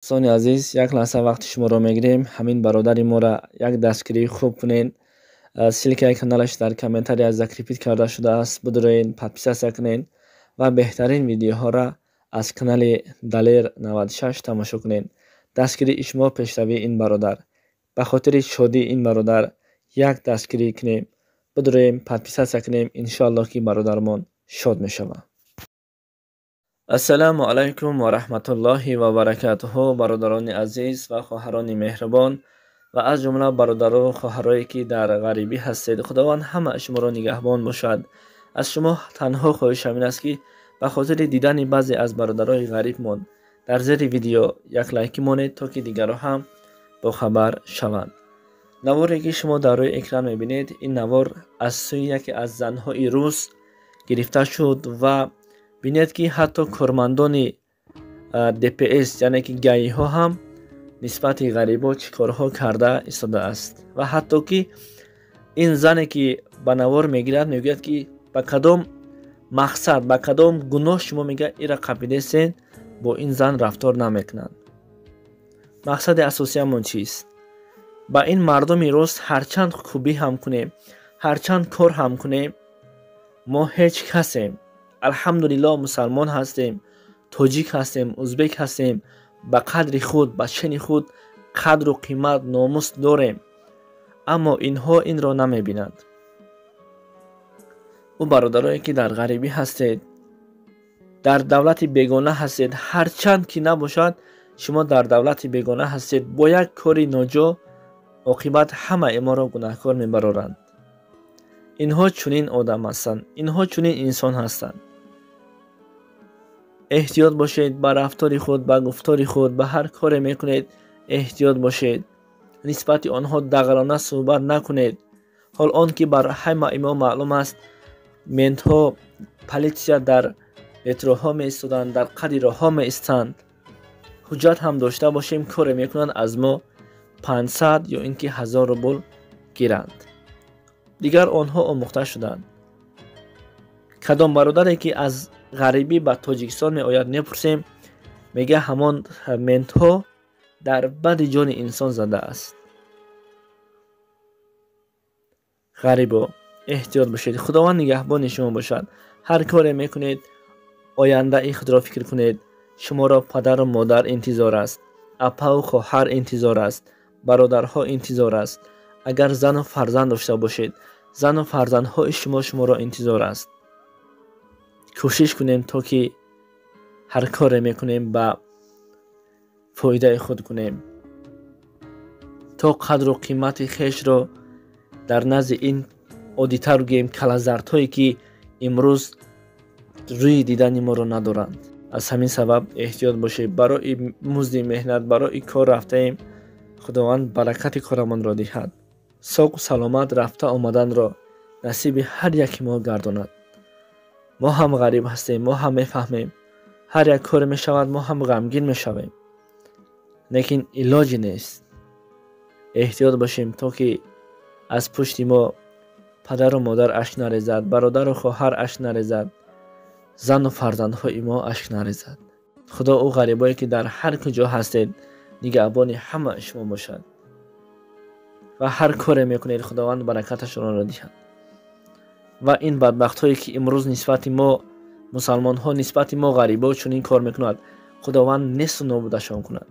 دوستان عزیز، یک لحظه وقت شما را میگیریم. همین برادر ما را یک دستگیری خوب کنین. سیلک کانالش در کامنتاری از ذکر کرده شده است. بدرین پادپیس کنین و بهترین ویدیوها را از کانال دلیر 96 تماشا کنین. دستگیری شما پیشروی این برادر. به خاطر شادی این برادر یک دستگیری کنیم. بدرین پادپیس کنیم. ان شاء الله که برادرمان شاد میشود. السلام علیکم و رحمت الله و برکاته. برادران عزیز و خواهران مهربان و از جمله برادران و خواهرایی که در غریبی هستید، خداوند همه شما را نگهبان باشد. از شما تنها خواهشم این است که به خاطر دیدن بعضی از برادرای غریبمان در زیر ویدیو یک لایک مونید تا که دیگران هم با خبر شوند. نواری که شما در روی اکران میبینید، این نوار از سوی یکی از زنهای روس گرفته شد و بینید که حتی کارمندان DPS یعنی که گایی ها هم نسبت غریبا چیکارها کرده ایستاده است و حتی که این زنی که به نوار میگیرد میگوید که به کدام مقصد به کدام گناه شما میگه ایرا قبیله سین با این زن رفتار نمیکنند. مقصد اساسی همون چیست؟ با این مردم روز هرچند خوبی هم کنیم، هرچند کار هم کنیم، ما هیچ کسیم. الحمدلله مسلمان هستیم، تاجیک هستیم، ازبک هستیم، به قدر خود به شن خود قدر و قیمت ناموس داریم، اما اینها این را نمی بینند. او برادرایی که در غریبی هستید، در دولت بیگانه هستید، هرچند که نباشد شما در دولت بیگانه هستید، با یک کاری ناجا عاقبت همه ما را گناهکار میبرند. اینها چنین آدم هستند، اینها چنین انسان هستند. احتیاط باشید به رفتار خود، به گفتار خود، به هر کاری میکنید احتیاط باشید. نسبت آنها دغلانه صحبت نکنید. حال آن که بر همه ما معلوم است منتها پلیسیا در متروها می ایستادند، در قد راهها می ایستند. حجت هم داشته باشیم کار میکنند از ما 500 یا اینکه 1000 روبل گیرند. دیگر آنها آموخته شدند. کدام برادری که از غریبی به تاجیکستان می آید میپرسیم، میگه همان منتها در بد جان انسان زده است. غریبا احتیاط باشید. خداوند نگهبان شما باشد. هر کاری میکنید آینده ای خود را فکر کنید. شما را پدر و مادر انتظار است، اپا و خواهر انتظار است، برادرها انتظار است. اگر زن و فرزند داشته باشید، زن و فرزندهای شما را انتظار است. کوشش کنیم تا که هر کار میکنیم با فایده خود کنیم، تا قدر و قیمت خیش را در نزد این آدیتر گیم کلازرتایی که امروز روی دیدن ما را ندارند. از همین سبب احتیاط باشید. برای مزد مهنت، برای کار رفته ایم. خداوند برکت کارمان را دهد. ساق و سلامت رفته آمدن را نصیب هر یک ما گرداند. ما هم غریب هستیم، ما هم میفهمیم هر یک کار می شود ما هم غمگین می شویم، لیکن علاجی نیست. احتیاط باشیم تا که از پشت ما پدر و مادر اشک نریزد، برادر و خواهر اشک نریزد، زن و فرزندهای ما اشک نریزد. خدا او غریبایی که در هر کجا هستید نگهبان همه شما باشد و هر کاری میکنید خداوند برکتشان را دهد. و این بدبخت هایی که امروز نسبت ما مسلمان ها، نسبت ما غریبا چنین کار میکنند، خداوند نست و نابودشان کند.